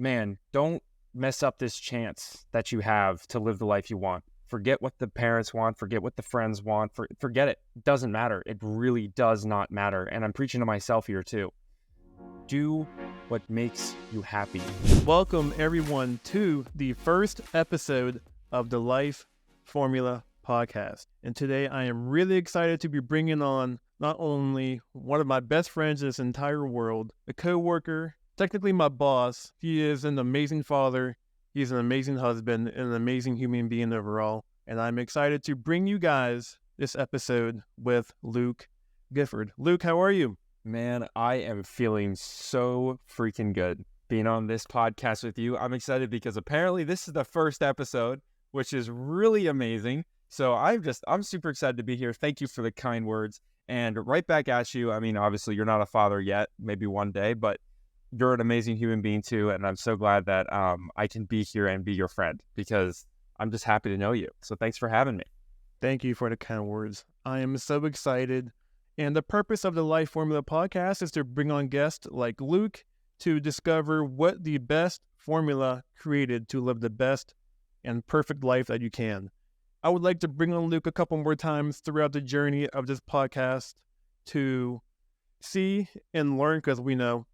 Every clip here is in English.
man, don't mess up this chance that you have to live the life you want. Forget what the parents want. Forget what the friends want. Forget it. It doesn't matter. It really does not matter. And I'm preaching to myself here too. Do what makes you happy. Welcome everyone to the first episode of the Life Formula podcast. And today I am really excited to be bringing on not only one of my best friends in this entire world, a co-worker, technically my boss. He is an amazing father. He's an amazing husband and an amazing human being overall. And I'm excited to bring you guys this episode with Luke Gifford. Luke, how are you? Man, I am feeling so freaking good being on this podcast with you. I'm excited because apparently this is the first episode, which is really amazing. So I'm super excited to be here. Thank you for the kind words. And right back at you. I mean, obviously you're not a father yet, maybe one day, but you're an amazing human being too, and I'm so glad that I can be here and be your friend because I'm just happy to know you. So thanks for having me. Thank you for the kind words. I am so excited. And the purpose of the Life Formula podcast is to bring on guests like Luke to discover what the best formula created to live the best and perfect life that you can. I would like to bring on Luke a couple more times throughout the journey of this podcast to see and learn, because we know,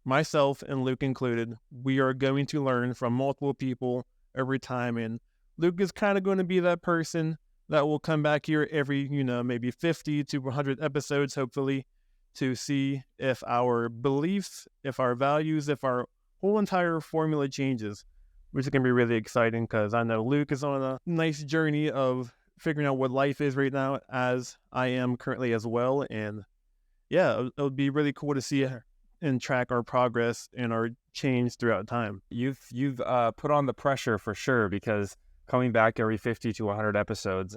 myself and Luke included, we are going to learn from multiple people every time. And Luke is kind of going to be that person that will come back here every, maybe 50 to 100 episodes, hopefully, to see if our beliefs, if our values, if our whole entire formula changes, which is going to be really exciting because I know Luke is on a nice journey of figuring out what life is right now, as I am currently as well. And yeah, it would be really cool to see and track our progress and our change throughout time. You've put on the pressure for sure, because coming back every 50 to 100 episodes,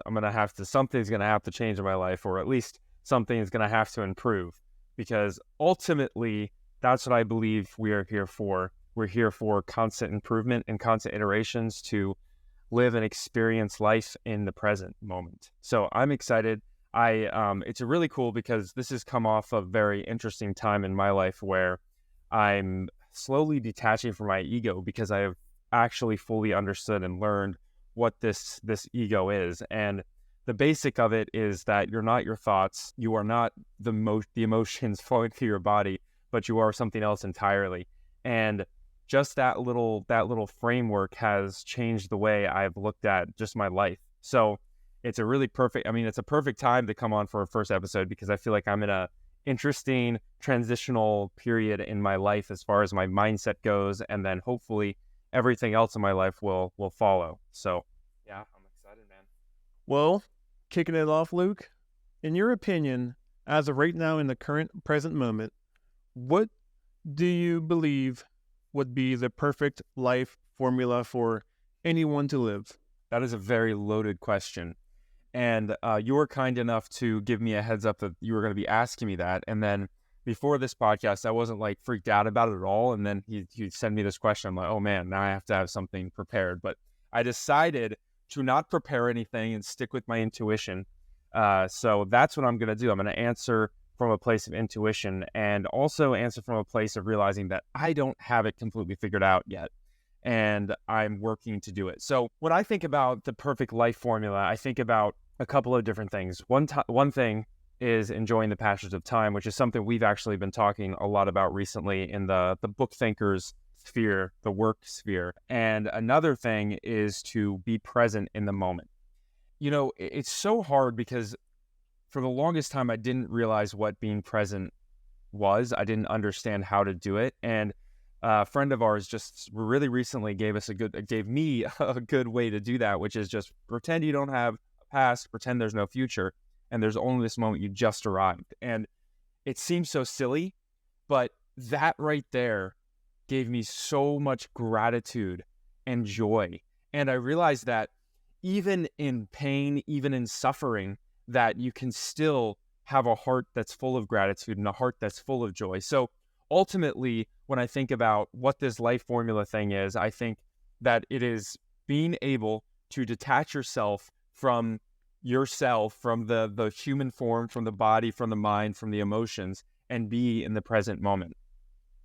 something's going to have to change in my life, or at least something is going to have to improve, because ultimately that's what I believe we are here for. We're here for constant improvement and constant iterations to live and experience life in the present moment. So I'm excited. It's really cool because this has come off a very interesting time in my life where I'm slowly detaching from my ego, because I have actually fully understood and learned what this ego is. And the basic of it is that you're not your thoughts, you are not the emotions flowing through your body, but you are something else entirely. And just that little framework has changed the way I've looked at just my life. So it's a perfect time to come on for a first episode, because I feel like I'm in a interesting transitional period in my life as far as my mindset goes, and then hopefully everything else in my life will follow. So yeah, I'm excited, man. Well, kicking it off, Luke, in your opinion, as of right now in the current present moment, what do you believe would be the perfect life formula for anyone to live? That is a very loaded question. And you were kind enough to give me a heads up that you were going to be asking me that. And then before this podcast, I wasn't like freaked out about it at all. And then he sent me this question. I'm like, oh man, now I have to have something prepared. But I decided to not prepare anything and stick with my intuition. So that's what I'm going to do. I'm going to answer from a place of intuition, and also answer from a place of realizing that I don't have it completely figured out yet, and I'm working to do it. So when I think about the perfect life formula, I think about a couple of different things. One thing is enjoying the passage of time, which is something we've actually been talking a lot about recently in the book thinkers sphere, the work sphere. And another thing is to be present in the moment. It's so hard because for the longest time, I didn't realize what being present was. I didn't understand how to do it. And a friend of ours just really recently gave me a good way to do that, which is just pretend you don't have a past, pretend there's no future, and there's only this moment you just arrived. And it seems so silly, but that right there gave me so much gratitude and joy. And I realized that even in pain, even in suffering, that you can still have a heart that's full of gratitude and a heart that's full of joy. So ultimately, when I think about what this life formula thing is, I think that it is being able to detach yourself from the human form, from the body, from the mind, from the emotions, and be in the present moment.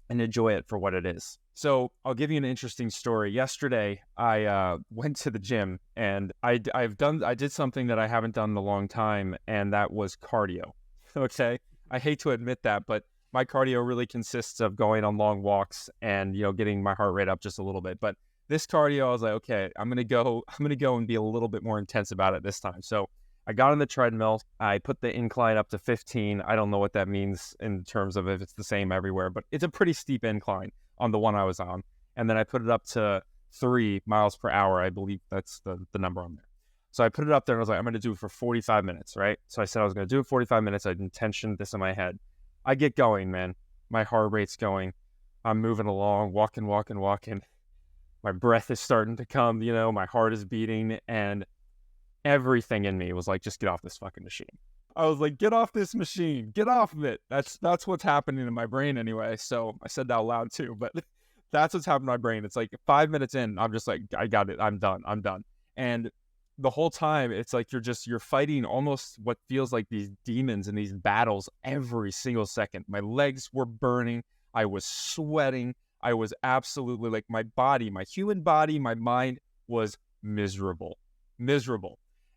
and enjoy it for what it is. So I'll give you an interesting story. Yesterday, I went to the gym, and I did something that I haven't done in a long time, and that was cardio. Okay, I hate to admit that, but my cardio really consists of going on long walks and getting my heart rate up just a little bit. But this cardio, I was like, okay, I'm gonna go and be a little bit more intense about it this time. So I got on the treadmill. I put the incline up to 15. I don't know what that means in terms of if it's the same everywhere, but it's a pretty steep incline on the one I was on. And then I put it up to 3 miles per hour. I believe that's the number on there. So I put it up there and I was like, I'm going to do it for 45 minutes, right? So I said I was going to do it 45 minutes. I intentioned this in my head. I get going, man. My heart rate's going. I'm moving along, walking. My breath is starting to come, my heart is beating, and everything in me was like, just get off this fucking machine. I was like, get off this machine, get off of it. That's what's happening in my brain anyway. So I said that out loud too, but that's what's happening in my brain. It's like 5 minutes in, I'm just like, I got it. I'm done. And the whole time it's like, you're fighting almost what feels like these demons and these battles every single second. My legs were burning. I was sweating. I was absolutely like, my human body, my mind was miserable.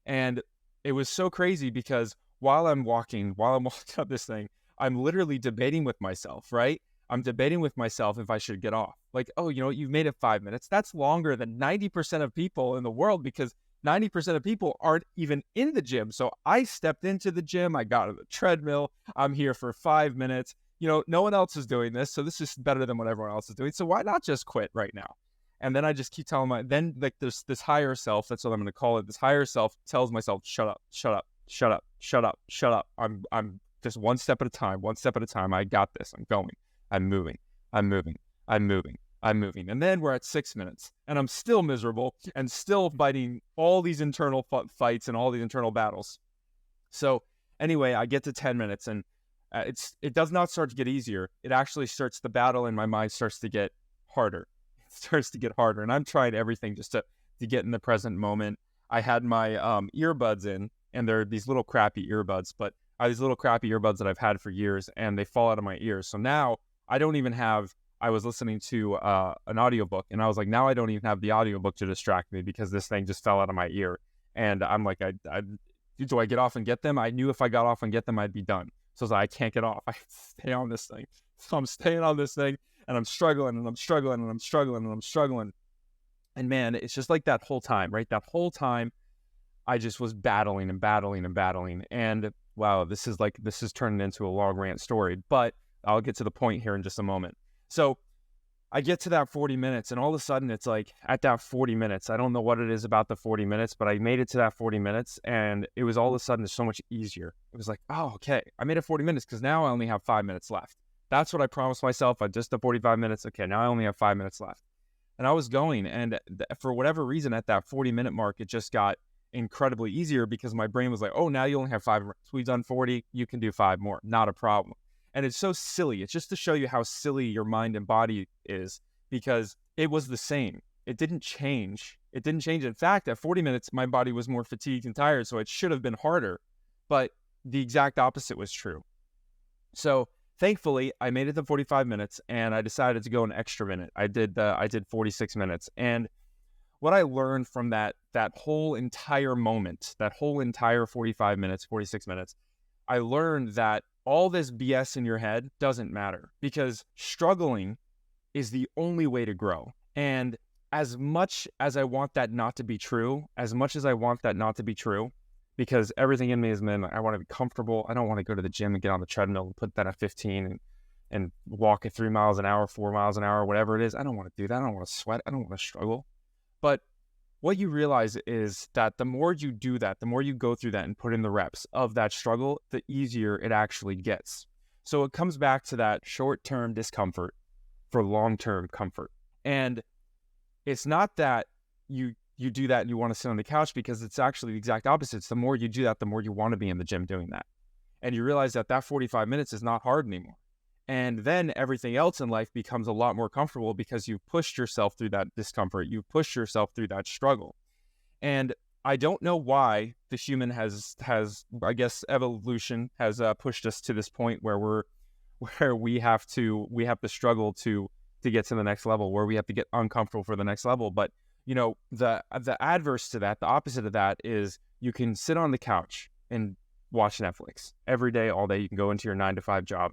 And it was so crazy because while I'm walking up this thing, I'm literally debating with myself, right? I'm debating with myself if I should get off. Like, oh, you've made it 5 minutes. That's longer than 90% of people in the world, because 90% of people aren't even in the gym. So I stepped into the gym. I got on the treadmill. I'm here for 5 minutes. No one else is doing this. So this is better than what everyone else is doing. So why not just quit right now? And then I just keep telling there's this higher self, that's what I'm going to call it. This higher self tells myself, shut up. I'm just one step at a time. I got this. I'm going. I'm moving. And then we're at 6 minutes and I'm still miserable and still fighting all these internal fights and all these internal battles. So anyway, I get to 10 minutes and it does not start to get easier. It actually the battle in my mind starts to get harder. And I'm trying everything just to get in the present moment. I had my earbuds in, and they're these little crappy earbuds, but I have these little crappy earbuds that I've had for years, and they fall out of my ears. So now I don't even have, I was listening to an audiobook, and I was like, now I don't even have the audiobook to distract me because this thing just fell out of my ear. And I'm like, do I get off and get them? I knew if I got off and get them, I'd be done. So I was like, I can't get off. I stay on this thing. So I'm staying on this thing, and I'm struggling. And man, it's just like that whole time, right? That whole time, I just was battling. And wow, this is turning into a long rant story, but I'll get to the point here in just a moment. So I get to that 40 minutes, and all of a sudden it's like at that 40 minutes, I don't know what it is about the 40 minutes, but I made it to that 40 minutes, and it was all of a sudden so much easier. It was like, oh, okay, I made it 40 minutes because now I only have 5 minutes left. That's what I promised myself. I just the 45 minutes. Okay, now I only have 5 minutes left. And I was going, and for whatever reason, at that 40-minute mark, it just got incredibly easier because my brain was like, oh, now you only have 5 minutes. We've done 40. You can do 5 more. Not a problem. And it's so silly. It's just to show you how silly your mind and body is, because it was the same. It didn't change. In fact, at 40 minutes, my body was more fatigued and tired, so it should have been harder. But the exact opposite was true. So thankfully, I made it to 45 minutes, and I decided to go an extra minute. I did 46 minutes. And what I learned from that whole entire moment, that whole entire 45 minutes, 46 minutes, I learned that all this BS in your head doesn't matter, because struggling is the only way to grow. And as much as I want that not to be true, because everything in me is, man, I want to be comfortable. I don't want to go to the gym and get on the treadmill and put that at 15 and walk at 3 miles an hour, 4 miles an hour, whatever it is. I don't want to do that. I don't want to sweat. I don't want to struggle. But what you realize is that the more you do that, the more you go through that and put in the reps of that struggle, the easier it actually gets. So it comes back to that short-term discomfort for long-term comfort. And it's not that you do that and you want to sit on the couch, because it's actually the exact opposite. It's the more you do that, the more you want to be in the gym doing that. And you realize that 45 minutes is not hard anymore. And then everything else in life becomes a lot more comfortable because you've pushed yourself through that discomfort. You've pushed yourself through that struggle. And I don't know why the human has I guess evolution has pushed us to this point where where we have to struggle to get to the next level, where we have to get uncomfortable for the next level. But the adverse to that, the opposite of that, is you can sit on the couch and watch Netflix every day, all day. You can go into your 9-to-5 job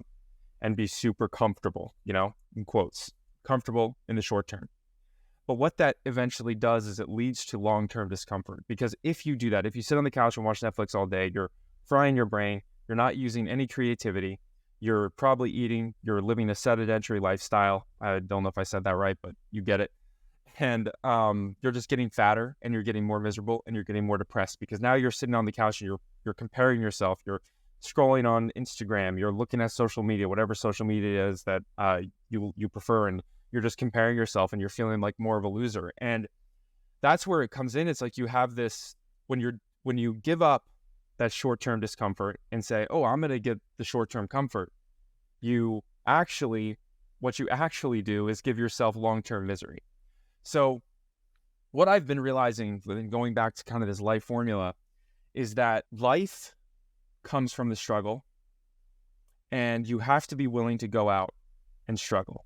and be super comfortable, in quotes, comfortable in the short term. But what that eventually does is it leads to long-term discomfort. Because if you do that, if you sit on the couch and watch Netflix all day, you're frying your brain, you're not using any creativity, you're probably you're living a sedentary lifestyle. I don't know if I said that right, but you get it. And you're just getting fatter, and you're getting more miserable, and you're getting more depressed, because now you're sitting on the couch and you're comparing yourself, you're scrolling on Instagram, you're looking at social media, whatever social media is that you prefer, and you're just comparing yourself, and you're feeling like more of a loser. And that's where it comes in. It's like you have this, when you give up that short-term discomfort and say, oh, I'm going to get the short-term comfort, what you actually do is give yourself long-term misery. So what I've been realizing, going back to kind of this life formula, is that life comes from the struggle, and you have to be willing to go out and struggle.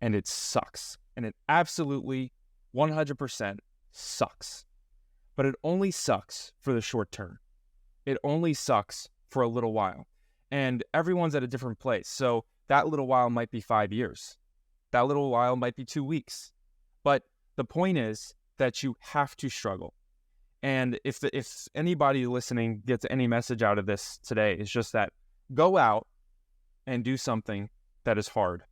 And it sucks. And it absolutely 100% sucks. But it only sucks for the short term. It only sucks for a little while. And everyone's at a different place. So that little while might be 5 years. That little while might be 2 weeks. But the point is that you have to struggle. And if anybody listening gets any message out of this today, it's just that go out and do something that is hard.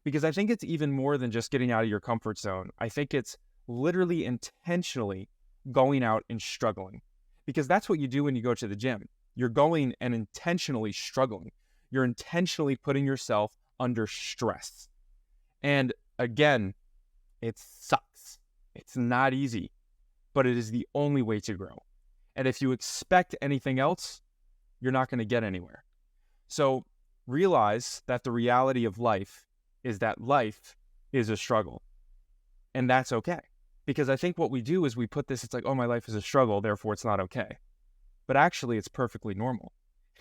Because I think it's even more than just getting out of your comfort zone. I think it's literally intentionally going out and struggling. Because that's what you do when you go to the gym. You're going and intentionally struggling. You're intentionally putting yourself under stress. And again, it sucks. It's not easy, but it is the only way to grow. And if you expect anything else, you're not going to get anywhere. So realize that the reality of life is that life is a struggle. And that's okay. Because I think what we do is we put this, it's like, oh, my life is a struggle, therefore it's not okay. But actually, it's perfectly normal.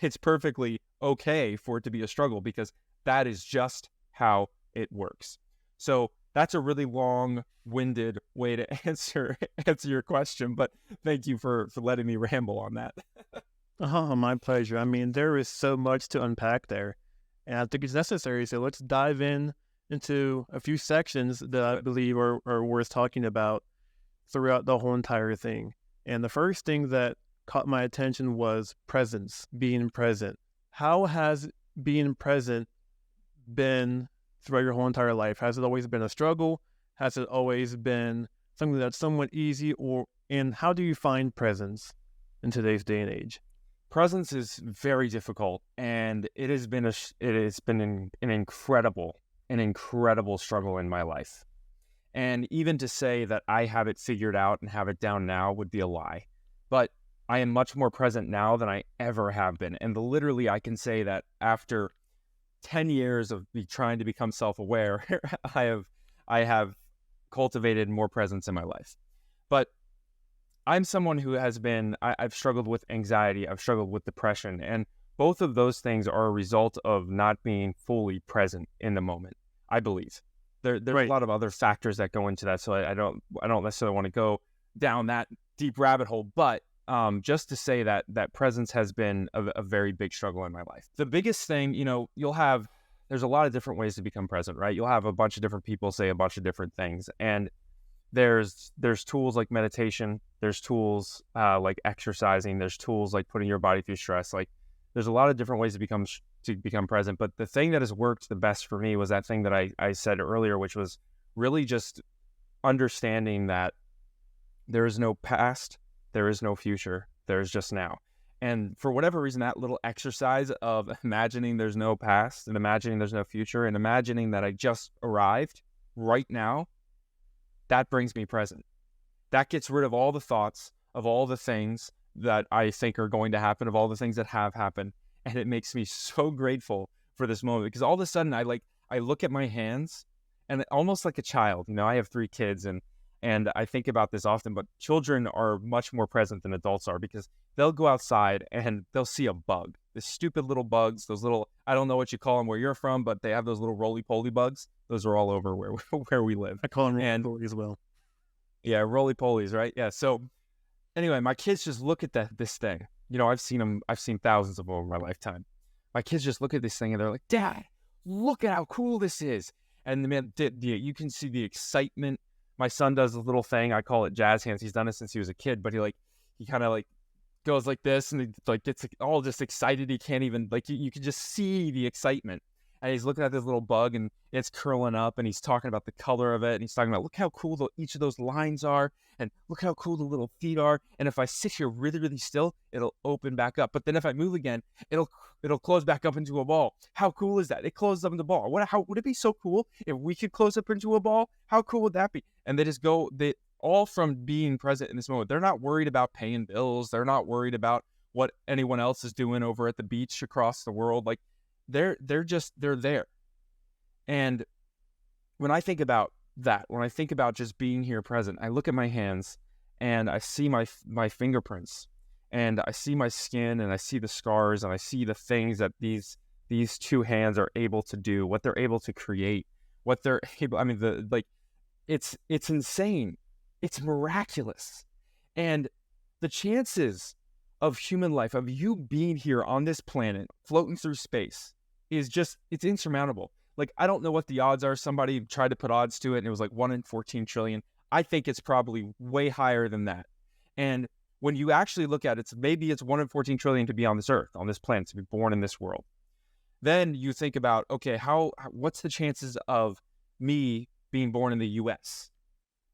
It's perfectly okay for it to be a struggle, because that is just how it works. So that's a really long-winded way to answer your question, but thank you for letting me ramble on that. Oh, my pleasure. I mean, there is so much to unpack there, and I think it's necessary. So let's dive into a few sections that I believe are worth talking about throughout the whole entire thing. And the first thing that caught my attention was presence, being present. How has being present been throughout your whole entire life? Has it always been a struggle? Has it always been something that's somewhat easy? And how do you find presence in today's day and age? Presence is very difficult, and it has been an incredible struggle in my life. And even to say that I have it figured out and have it down now would be a lie. But I am much more present now than I ever have been. And literally, I can say that after 10 years of trying to become self-aware, I have cultivated more presence in my life. But I'm someone who has been, I've struggled with anxiety, I've struggled with depression, and both of those things are a result of not being fully present in the moment, I believe. There's Right. a lot of other factors that go into that, so I don't necessarily want to go down that deep rabbit hole, but just to say that presence has been a very big struggle in my life. The biggest thing, there's a lot of different ways to become present, right? You'll have a bunch of different people say a bunch of different things, and there's tools like meditation, there's tools like exercising, there's tools like putting your body through stress. Like, there's a lot of different ways to become present. But the thing that has worked the best for me was that thing that I said earlier, which was really just understanding that there is no past, there is no future, there is just now. And for whatever reason, that little exercise of imagining there's no past and imagining there's no future and imagining that I just arrived right now, that brings me present. That gets rid of all the thoughts of all the things that I think are going to happen, of all the things that have happened. And it makes me so grateful for this moment, because all of a sudden I look at my hands, and almost like a child, I have 3 kids, and And I think about this often, but children are much more present than adults are, because they'll go outside and they'll see a bug. The stupid little bugs, those little, I don't know what you call them where you're from, but they have those little roly-poly bugs. Those are all over where we live. I call them roly-poly as well. Yeah, roly-polies, right? Yeah. So anyway, my kids just look at this thing. I've seen thousands of them over my lifetime. My kids just look at this thing and they're like, Dad, look at how cool this is. And man, you can see the excitement. My son does a little thing. I call it jazz hands. He's done it since he was a kid, but he kind of goes like this, and he gets all just excited. He can't even, you can just see the excitement. And he's looking at this little bug, and it's curling up, and he's talking about the color of it, and he's talking about, look how cool each of those lines are, and look how cool the little feet are. And if I sit here really, really still, it'll open back up. But then if I move again, it'll close back up into a ball. How cool is that? It closes up into a ball. Would it be so cool if we could close up into a ball? How cool would that be? And they just go, all from being present in this moment. They're not worried about paying bills. They're not worried about what anyone else is doing over at the beach across the world. They're there. And when I think about that, when I think about just being here present, I look at my hands and I see my fingerprints, and I see my skin, and I see the scars, and I see the things that these two hands are able to do, what they're able to create, what they're able, it's insane. It's miraculous. And the chances of human life, of you being here on this planet, floating through space, it's insurmountable. I don't know what the odds are. Somebody tried to put odds to it, and it was 1 in 14 trillion. I think it's probably way higher than that. And when you actually look at it, maybe it's 1 in 14 trillion to be on this earth, on this planet, to be born in this world. Then you think about, okay, what's the chances of me being born in the U.S.?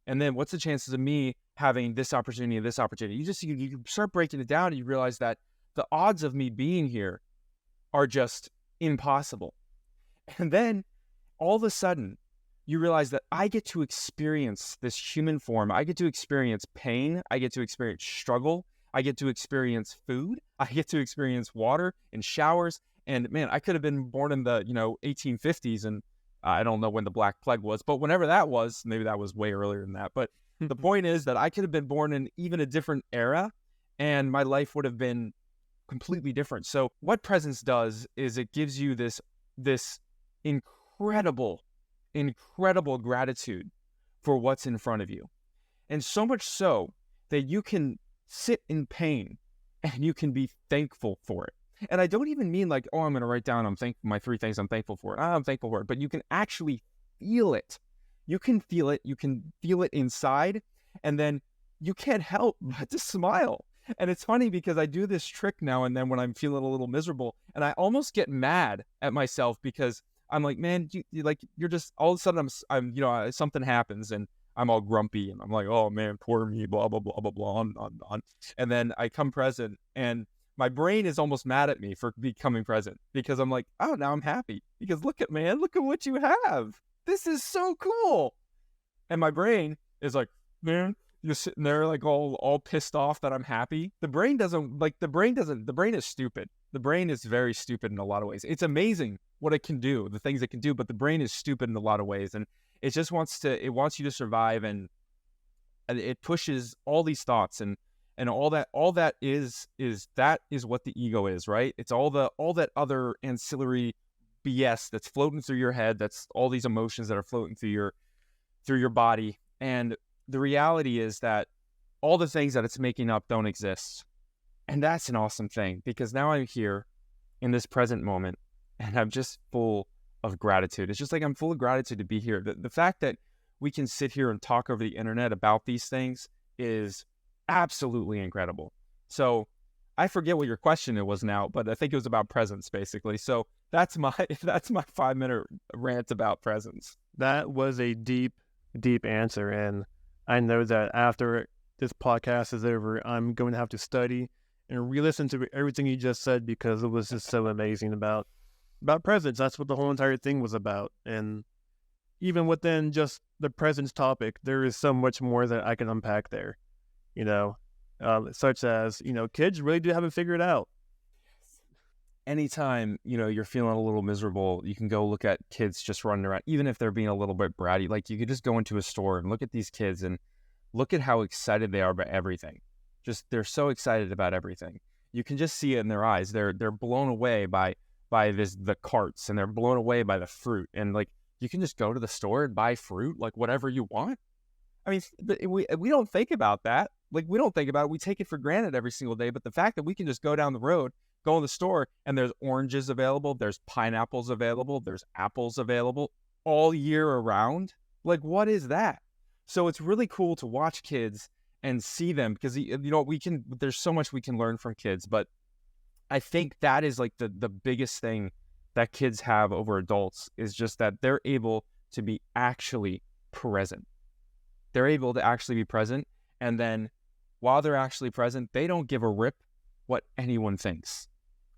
And then what's the chances of me having this opportunity and this opportunity? You start breaking it down, and you realize that the odds of me being here are just impossible. And then all of a sudden, you realize that I get to experience this human form. I get to experience pain. I get to experience struggle. I get to experience food. I get to experience water and showers. And man, I could have been born in the 1850s, and I don't know when the Black Plague was, but whenever that was, maybe that was way earlier than that. But the point is that I could have been born in even a different era, and my life would have been completely different. So what presence does is it gives you this incredible gratitude for what's in front of you. And so much so that you can sit in pain and you can be thankful for it. And I don't even mean I'm going to write down my 3 things I'm thankful for. I'm thankful for it, but you can actually feel it. You can feel it. You can feel it inside, and then you can't help but to smile. And it's funny because I do this trick now and then when I'm feeling a little miserable, and I almost get mad at myself because I'm like, man, you're just, all of a sudden I'm something happens and I'm all grumpy and I'm like, oh man, poor me, blah, blah, blah, blah, blah, on. And then I come present, and my brain is almost mad at me for becoming present, because I'm like, oh, now I'm happy because look at what you have. This is so cool. And my brain is like, man, you're sitting there all pissed off that I'm happy. The brain is stupid. The brain is very stupid in a lot of ways. It's amazing what it can do, the things it can do, but the brain is stupid in a lot of ways. And it just wants you to survive, and it pushes all these thoughts and all that is what the ego is, right? It's all that other ancillary BS that's floating through your head. That's all these emotions that are floating through your body. And the reality is that all the things that it's making up don't exist. And that's an awesome thing, because now I'm here in this present moment and I'm just full of gratitude. It's just I'm full of gratitude to be here. The fact that we can sit here and talk over the internet about these things is absolutely incredible. So I forget what your question was now, but I think it was about presence, basically. So that's my 5-minute rant about presence. That was a deep answer, and I know that after this podcast is over, I'm going to have to study and re-listen to everything you just said, because it was just so amazing about presence. That's what the whole entire thing was about. And even within just the presence topic, there is so much more that I can unpack there, such as, kids really do have it figured out. Anytime, you're feeling a little miserable, you can go look at kids just running around, even if they're being a little bit bratty. You could just go into a store and look at these kids, and look at how excited they are about everything. Just they're so excited about everything. You can just see it in their eyes. They're blown away by the carts, and they're blown away by the fruit. And like, you can just go to the store and buy fruit, like whatever you want. I mean, we don't think about that. Like, we don't think about it. We take it for granted every single day. But the fact that we can just go down the road, go in the store, and there's oranges available, there's pineapples available, there's apples available all year around. Like, what is that? So it's really cool to watch kids and see them, because there's so much we can learn from kids. But I think that is like the biggest thing that kids have over adults, is just that they're able to be actually present. They're able to actually be present. And then while they're actually present, they don't give a rip what anyone thinks.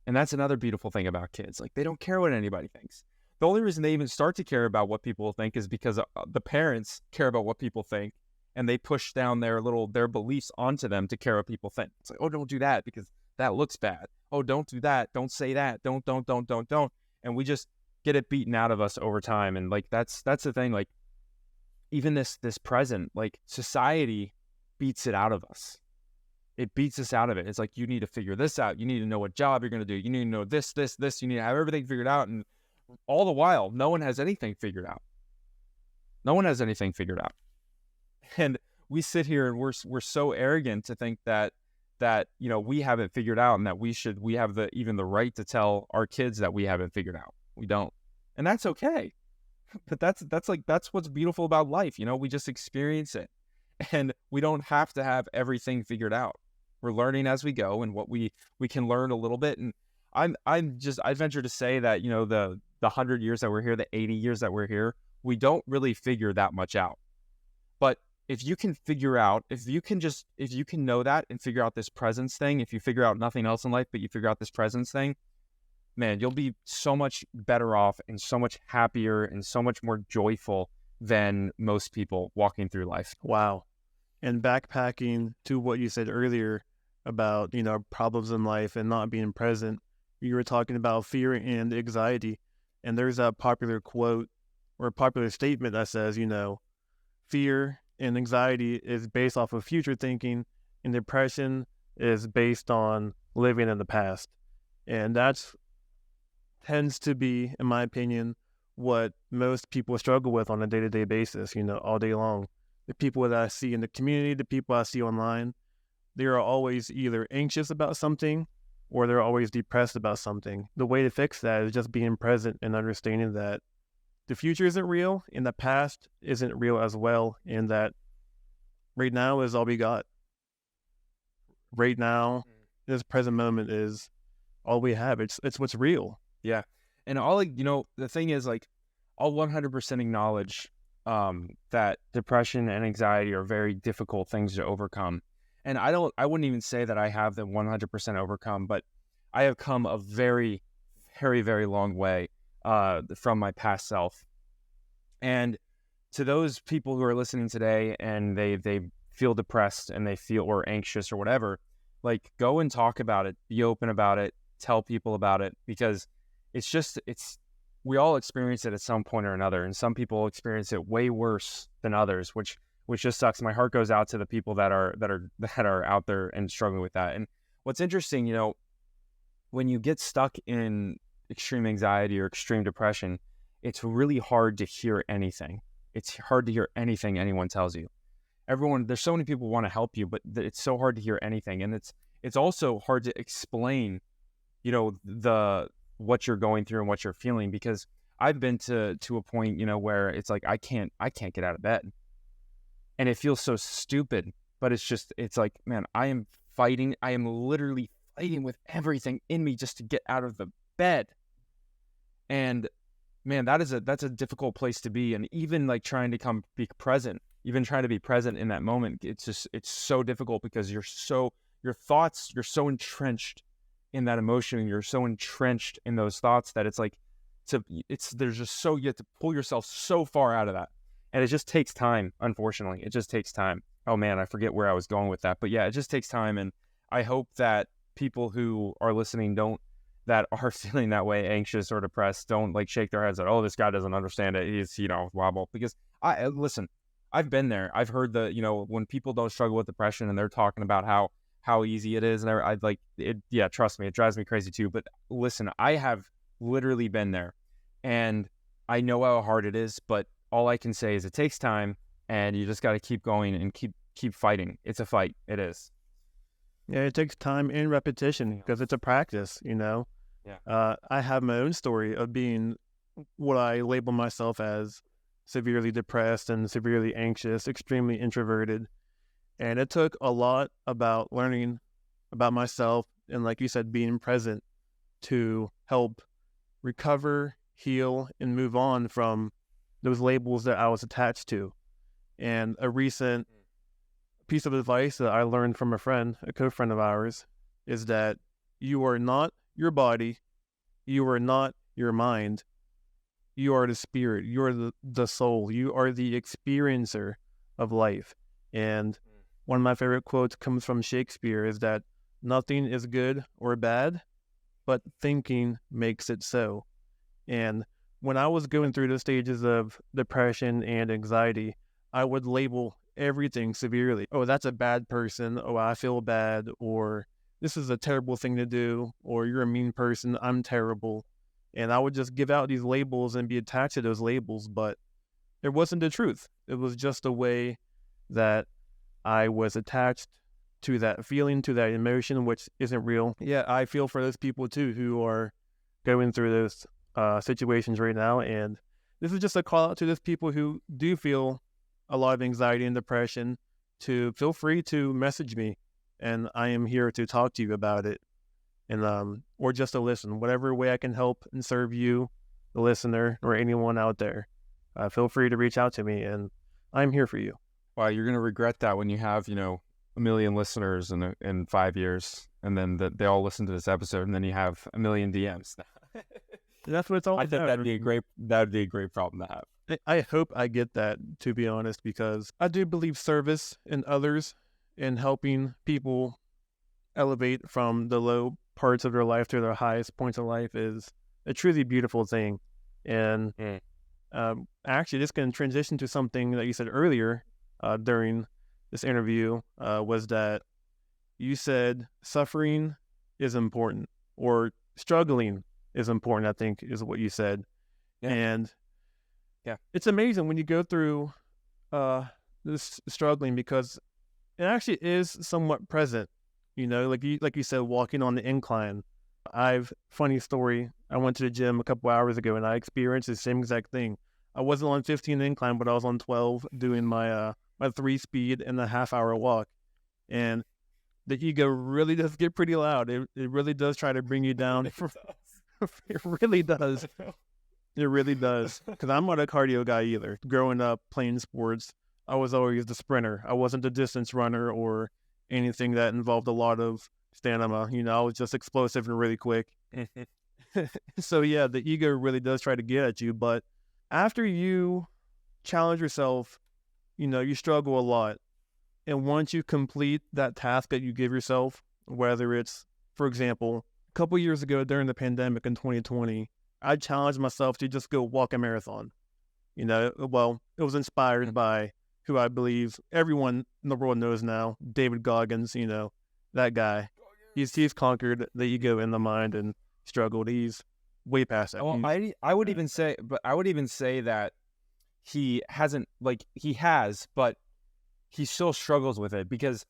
And that's another beautiful thing about kids. Like, they don't care what anybody thinks. The only reason they even start to care about what people think is because the parents care about what people think, and they push down their beliefs onto them to care what people think. It's like, oh, don't do that because that looks bad. Oh, don't do that. Don't say that. Don't. And we just get it beaten out of us over time. And like, that's the thing. Like, even this present, like, society beats it out of us. It beats us out of it. It's like, you need to figure this out. You need to know what job you're going to do. You need to know this. You need to have everything figured out. And all the while, no one has anything figured out. No one has anything figured out. And we sit here and we're so arrogant to think that we haven't figured out, and that we have even the right to tell our kids that we haven't figured out. We don't. And that's okay. But that's what's beautiful about life. We just experience it, and we don't have to have everything figured out. We're learning as we go, and what we can learn a little bit. And I venture to say that, the 100 years that we're here, the 80 years that we're here, we don't really figure that much out. But if you can know that and figure out this presence thing, if you figure out nothing else in life, but you figure out this presence thing, man, you'll be so much better off and so much happier and so much more joyful than most people walking through life. Wow. And backpacking to what you said earlier about, problems in life and not being present, you were talking about fear and anxiety. And there's a popular quote or a popular statement that says, fear and anxiety is based off of future thinking, and depression is based on living in the past. And that's tends to be, in my opinion, what most people struggle with on a day-to-day basis, all day long. The people that I see in the community, the people I see online, they are always either anxious about something or they're always depressed about something. The way to fix that is just being present and understanding that the future isn't real and the past isn't real as well, and that right now is all we got. Right now, this present moment is all we have. It's what's real. Yeah. And the thing is, like, I'll 100% acknowledge that depression and anxiety are very difficult things to overcome. And I wouldn't even say that I have them 100% overcome, but I have come a very, very, very long way from my past self. And to those people who are listening today and they feel depressed and they feel or anxious or whatever, like, go and talk about it, be open about it, tell people about it, because we all experience it at some point or another, and some people experience it way worse than others, which just sucks. My heart goes out to the people that are out there and struggling with that. And what's interesting, when you get stuck in extreme anxiety or extreme depression, it's really hard to hear anything. It's hard to hear anything anyone tells you. There's so many people who want to help you, but it's so hard to hear anything. And it's also hard to explain, what you're going through and what you're feeling, because I've been to a point, where it's like, I can't get out of bed, and it feels so stupid, but it's like, man, I am literally fighting with everything in me just to get out of the bed. And man, that's a difficult place to be. And even like trying to be present in that moment, it's so difficult, because you're so entrenched in that emotion, and you're so entrenched in those thoughts that it's like, you have to pull yourself so far out of that. And it just takes time, unfortunately. It just takes time. Oh man, I forget where I was going with that. But yeah, it just takes time. And I hope that people who are listening that are feeling that way, anxious or depressed, don't like shake their heads at, oh, this guy doesn't understand it. He's, wobble. Because listen, I've been there. I've heard when people don't struggle with depression and they're talking about how easy it is, and I'd like it. Yeah, trust me, it drives me crazy too. But listen, I have literally been there, and I know how hard it is. But all I can say is it takes time, and you just got to keep going and keep fighting. It's a fight. It is. Yeah, it takes time and repetition because it's a practice, Yeah. I have my own story of being what I label myself as severely depressed and severely anxious, extremely introverted. And it took a lot about learning about myself and, like you said, being present to help recover, heal, and move on from those labels that I was attached to. And a recent piece of advice that I learned from a co-friend of ours, is that you are not your body, you are not your mind, you are the spirit, you are the soul, you are the experiencer of life. And one of my favorite quotes comes from Shakespeare, is that nothing is good or bad, but thinking makes it so. And when I was going through the stages of depression and anxiety, I would label everything severely. Oh, that's a bad person. Oh, I feel bad. Or this is a terrible thing to do. Or you're a mean person. I'm terrible. And I would just give out these labels and be attached to those labels, but it wasn't the truth. It was just a way that I was attached to that feeling, to that emotion, which isn't real. Yeah, I feel for those people too who are going through those situations right now. And this is just a call out to those people who do feel a lot of anxiety and depression, to feel free to message me, and I am here to talk to you about it, and or just to listen. Whatever way I can help and serve you, the listener, or anyone out there, feel free to reach out to me, and I'm here for you. Wow, you're gonna regret that when you have a million listeners in 5 years, and then they all listen to this episode, and then you have a million DMs. That's what it's all I about. think that'd be a great problem to have. I hope I get that, to be honest, because I do believe service in others and helping people elevate from the low parts of their life to their highest points of life is a truly beautiful thing. And actually, this can transition to something that you said earlier during this interview, was that you said suffering is important, or struggling is important, I think is what you said. Yeah. And it's amazing when you go through this struggling, because it actually is somewhat present, like you said, walking on the incline. Funny story, I went to the gym a couple hours ago and I experienced the same exact thing. I wasn't on 15 incline, but I was on 12 doing my 3-speed and a half-hour walk. And the ego really does get pretty loud. It really does try to bring you down. It really does. It really does. Because I'm not a cardio guy either. Growing up playing sports, I was always the sprinter. I wasn't a distance runner or anything that involved a lot of stamina. I was just explosive and really quick. So yeah, the ego really does try to get at you. But after you challenge yourself, you struggle a lot. And once you complete that task that you give yourself, whether it's, for example, a couple years ago during the pandemic in 2020, I challenged myself to just go walk a marathon. Well, it was inspired by who I believe everyone in the world knows now, David Goggins, that guy. He's conquered the ego and the mind and struggled. He's way past that. Well, I would even say that he hasn't, he has, but he still struggles with it, because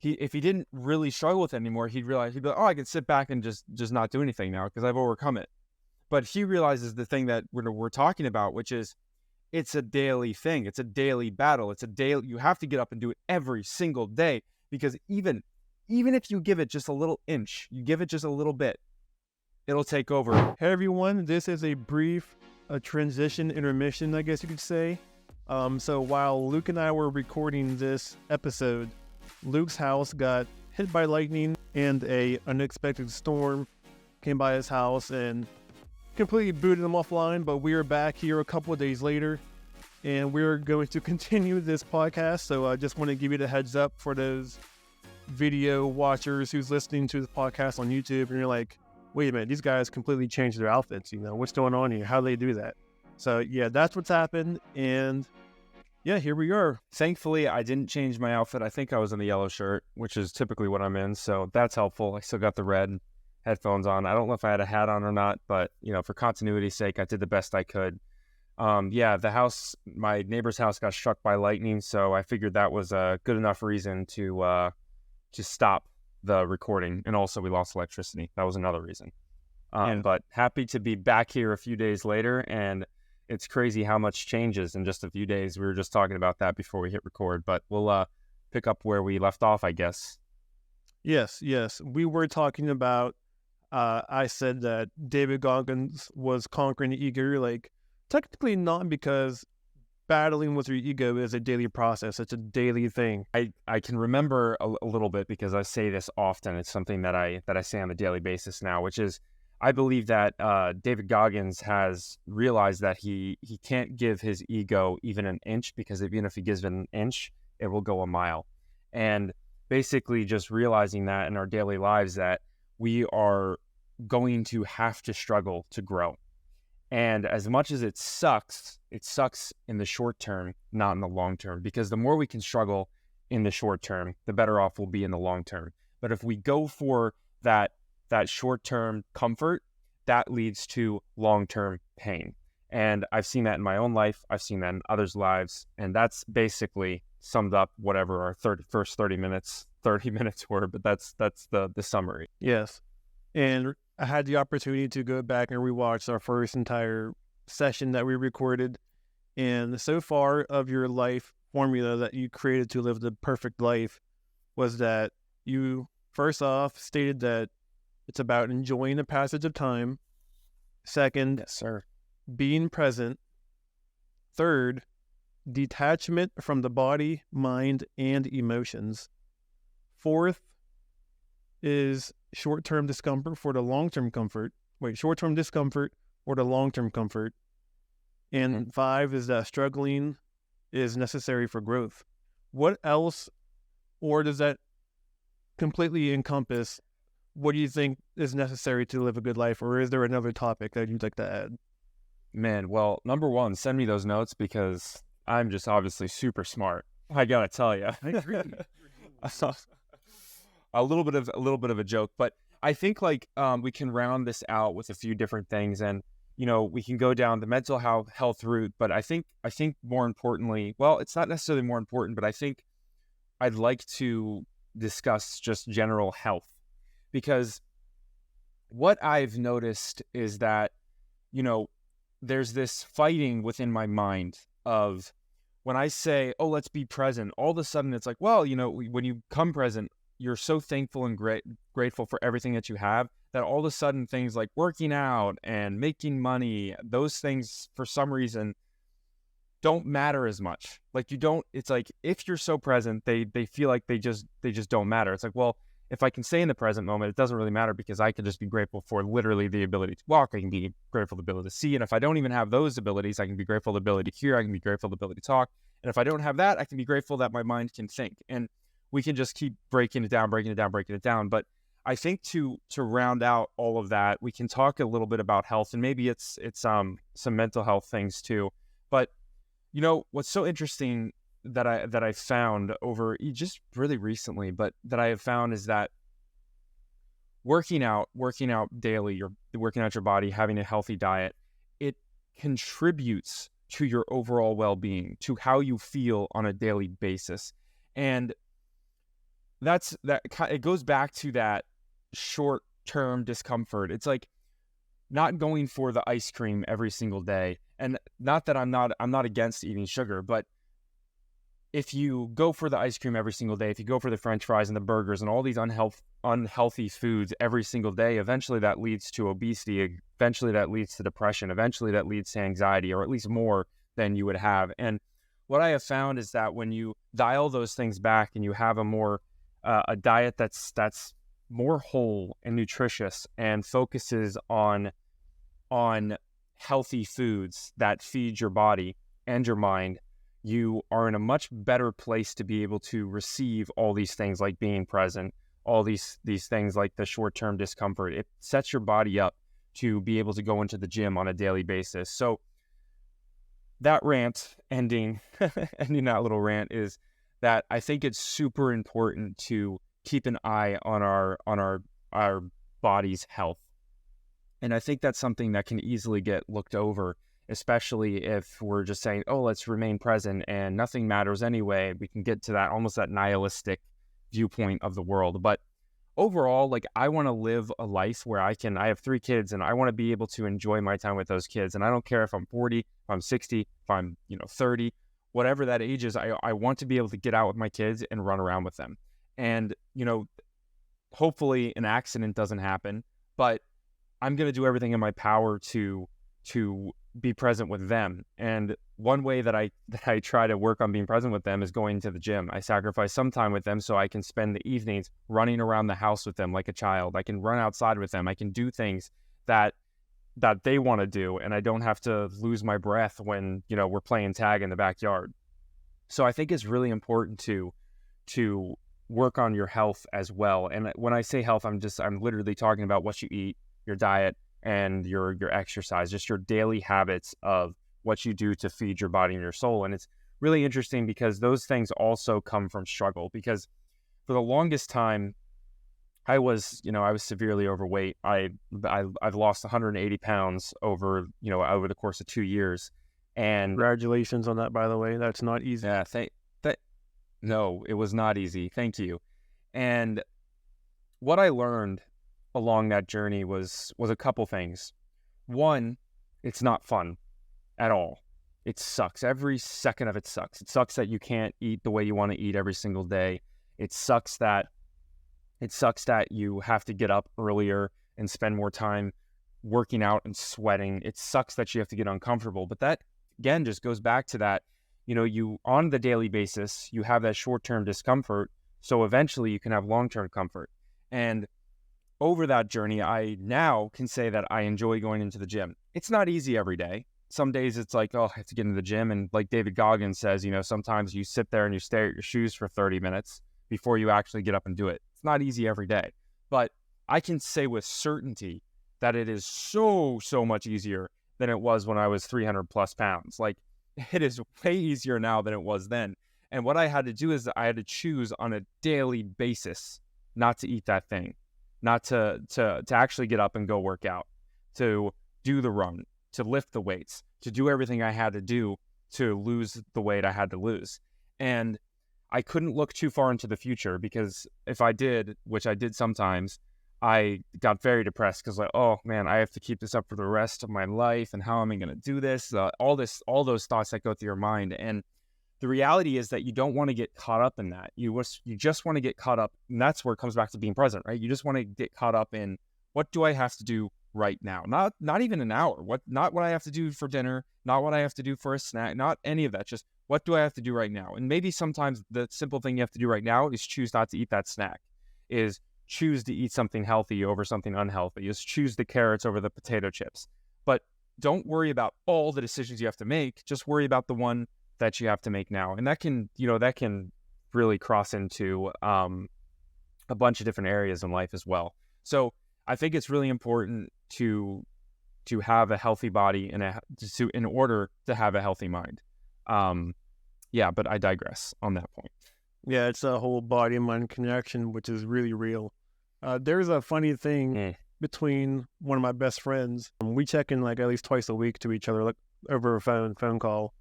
if he didn't really struggle with it anymore, he'd be like, oh, I can sit back and just not do anything now because I've overcome it. But he realizes the thing that we're talking about, which is it's a daily thing. It's a daily battle. You have to get up and do it every single day, because even if you give it just a little inch, you give it just a little bit, it'll take over. Hey everyone, this is a brief transition intermission, I guess you could say. So while Luke and I were recording this episode, Luke's house got hit by lightning and a unexpected storm came by his house and completely booted him offline. But we are back here a couple of days later, and we're going to continue this podcast. So I just want to give you the heads up for those video watchers who's listening to the podcast on YouTube, and you're like, wait a minute, these guys completely changed their outfits. What's going on here? How do they do that? So yeah, that's what's happened. And Yeah, here we are. Thankfully, I didn't change my outfit. I think I was in the yellow shirt, which is typically what I'm in, so that's helpful. I still got the red headphones on. I don't know if I had a hat on or not, but for continuity's sake, I did the best I could. Yeah, my neighbor's house got struck by lightning, so I figured that was a good enough reason to stop the recording, and also we lost electricity. That was another reason. Yeah. But happy to be back here a few days later, and it's crazy how much changes in just a few days. We were just talking about that before we hit record, but we'll pick up where we left off, I guess. Yes. We were talking about, I said that David Goggins was conquering the ego, like, technically not, because battling with your ego is a daily process. It's a daily thing. I can remember a little bit because I say this often. It's something that I say on a daily basis now, which is I believe that David Goggins has realized that he can't give his ego even an inch, because even if he gives it an inch, it will go a mile. And basically just realizing that in our daily lives that we are going to have to struggle to grow. And as much as it sucks in the short term, not in the long term, because the more we can struggle in the short term, the better off we'll be in the long term. But if we go for that short-term comfort, that leads to long-term pain. And I've seen that in my own life. I've seen that in others' lives. And that's basically summed up whatever our first 30 minutes were, but that's the summary. Yes. And I had the opportunity to go back and rewatch our first entire session that we recorded. And so far of your life formula that you created to live the perfect life was that you, first off, stated that it's about enjoying the passage of time. Second, yes, sir, being present. Third, detachment from the body, mind, and emotions. Fourth is short-term discomfort for the long-term comfort. Short-term discomfort for the long-term comfort. And 5 is that struggling is necessary for growth. What else, or does that completely encompass what do you think is necessary to live a good life, or is there another topic that you'd like to add? Man, well, number one, send me those notes because I'm just obviously super smart. I gotta tell you, I agree. a little bit of a joke, but I think we can round this out with a few different things, and we can go down the mental health route. But I think more importantly, well, it's not necessarily more important, but I think I'd like to discuss just general health. Because what I've noticed is that, there's this fighting within my mind of when I say, oh, let's be present, all of a sudden it's like, well, when you come present, you're so thankful and grateful for everything that you have that all of a sudden things like working out and making money, those things for some reason don't matter as much. It's like if you're so present, they feel like they just don't matter. It's like, well, if I can stay in the present moment, it doesn't really matter because I can just be grateful for literally the ability to walk. I can be grateful for the ability to see. And if I don't even have those abilities, I can be grateful for the ability to hear. I can be grateful for the ability to talk. And if I don't have that, I can be grateful that my mind can think. And we can just keep breaking it down. But I think to round out all of that, we can talk a little bit about health, and maybe it's some mental health things too. But what's so interesting that I found over just really recently, but that I have found is that working out daily, you're working out your body, having a healthy diet, it contributes to your overall well-being, to how you feel on a daily basis. And it goes back to that short-term discomfort. It's like not going for the ice cream every single day. And not that I'm not against eating sugar, but if you go for the ice cream every single day, if you go for the French fries and the burgers and all these unhealthy foods every single day, eventually that leads to obesity. Eventually that leads to depression. Eventually that leads to anxiety, or at least more than you would have. And what I have found is that when you dial those things back and you have a diet that's more whole and nutritious and focuses on healthy foods that feed your body and your mind, you are in a much better place to be able to receive all these things like being present, all these things like the short-term discomfort. It sets your body up to be able to go into the gym on a daily basis. So that rant ending that little rant is that I think it's super important to keep an eye on our body's health. And I think that's something that can easily get looked over, especially if we're just saying, oh, let's remain present and nothing matters anyway. We can get to that almost that nihilistic viewpoint of the world. But overall, like, I want to live a life where I have 3 kids and I want to be able to enjoy my time with those kids. And I don't care if I'm 40, if I'm 60, if I'm, 30, whatever that age is, I want to be able to get out with my kids and run around with them. And, hopefully an accident doesn't happen, but I'm going to do everything in my power to be present with them. And one way that I try to work on being present with them is going to the gym. I sacrifice some time with them so I can spend the evenings running around the house with them like a child. I can run outside with them. I can do things that they want to do, and I don't have to lose my breath when, we're playing tag in the backyard. So I think it's really important to work on your health as well. And when I say health, I'm literally talking about what you eat, your diet, and your exercise, just your daily habits of what you do to feed your body and your soul. And it's really interesting because those things also come from struggle, because for the longest time, I was severely overweight. I've lost 180 pounds over the course of 2 years. And Congratulations on that, by the way. That's not easy. yeah, no, it was not easy. Thank you. And what I learned along that journey was a couple things. One, it's not fun at all. It sucks. Every second of it sucks. It sucks that you can't eat the way you want to eat every single day. It sucks that you have to get up earlier and spend more time working out and sweating. It sucks that you have to get uncomfortable. But that, again, just goes back to that, you on the daily basis, you have that short-term discomfort, so eventually you can have long-term comfort. And over that journey, I now can say that I enjoy going into the gym. It's not easy every day. Some days it's like, oh, I have to get into the gym. And like David Goggins says, sometimes you sit there and you stare at your shoes for 30 minutes before you actually get up and do it. It's not easy every day. But I can say with certainty that it is so much easier than it was when I was 300 plus pounds. Like, it is way easier now than it was then. And what I had to do is I had to choose on a daily basis not to eat that thing, not to actually get up and go work out, to do the run, to lift the weights, to do everything I had to do to lose the weight I had to lose. And I couldn't look too far into the future, because if I did, which I did sometimes, I got very depressed because, like, oh man, I have to keep this up for the rest of my life, and how am I going to do this? All those thoughts that go through your mind. And the reality is that you don't want to get caught up in that. You just want to get caught up, and that's where it comes back to being present, right? You just want to get caught up in, what do I have to do right now? Not even an hour. Not what I have to do for dinner, not what I have to do for a snack, not any of that. Just, what do I have to do right now? And maybe sometimes the simple thing you have to do right now is choose not to eat that snack, is choose to eat something healthy over something unhealthy, is choose the carrots over the potato chips. But don't worry about all the decisions you have to make. Just worry about the one that you have to make now. And that can really cross into a bunch of different areas in life as well. So I think it's really important to have a healthy body in order to have a healthy mind. But I digress on that point. Yeah, it's a whole body and mind connection, which is really real. There's a funny thing between one of my best friends. We check in like at least twice a week to each other, like over a phone call.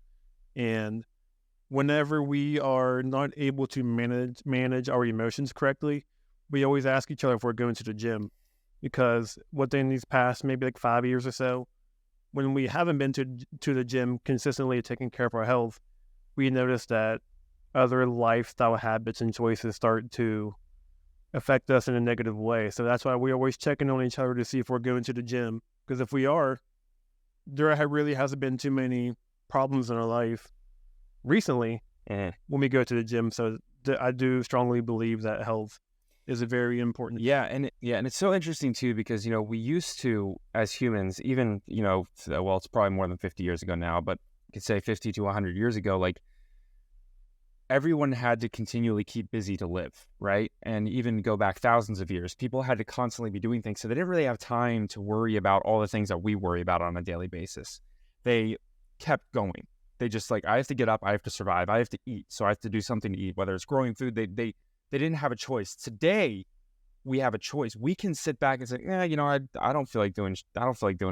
And whenever we are not able to manage our emotions correctly, we always ask each other if we're going to the gym. Because within these past maybe like 5 years or so, when we haven't been to the gym consistently taking care of our health, we noticed that other lifestyle habits and choices start to affect us in a negative way. So that's why we always check in on each other to see if we're going to the gym. Because if we are, there really hasn't been too many problems in our life recently when we go to the gym. So I do strongly believe that health is a very important. Yeah, and it's so interesting too, because we used to, as humans, even well, it's probably more than 50 years ago now, but you could say 50 to 100 years ago, like, everyone had to continually keep busy to live, right? And even go back thousands of years, people had to constantly be doing things, so they didn't really have time to worry about all the things that we worry about on a daily basis. They kept going. They just like, I have to get up, I have to survive, I have to eat, so I have to do something to eat, whether it's growing food. They didn't have a choice. Today, we have a choice. We can sit back and say, I don't feel like doing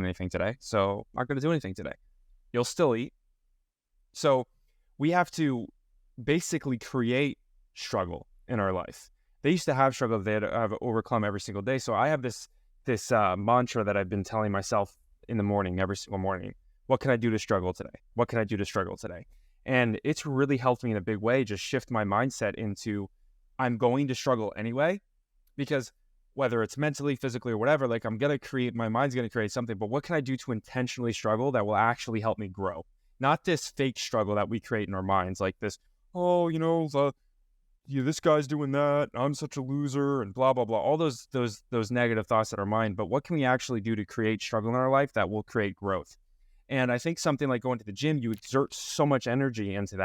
anything today, so I'm not going to do anything today. You'll still eat. So we have to basically create struggle in our life. They used to have struggle they had to have overcome every single day. So I have this mantra that I've been telling myself in the morning, every single morning. What can I do to struggle today? What can I do to struggle today? And it's really helped me in a big way, just shift my mindset into I'm going to struggle anyway, because whether it's mentally, physically, or whatever, like my mind's going to create something, but what can I do to intentionally struggle that will actually help me grow? Not this fake struggle that we create in our minds, like this, this guy's doing that, I'm such a loser, and blah, blah, blah, all those negative thoughts in our mind. But what can we actually do to create struggle in our life that will create growth? And I think something like going to the gym, you exert so much energy into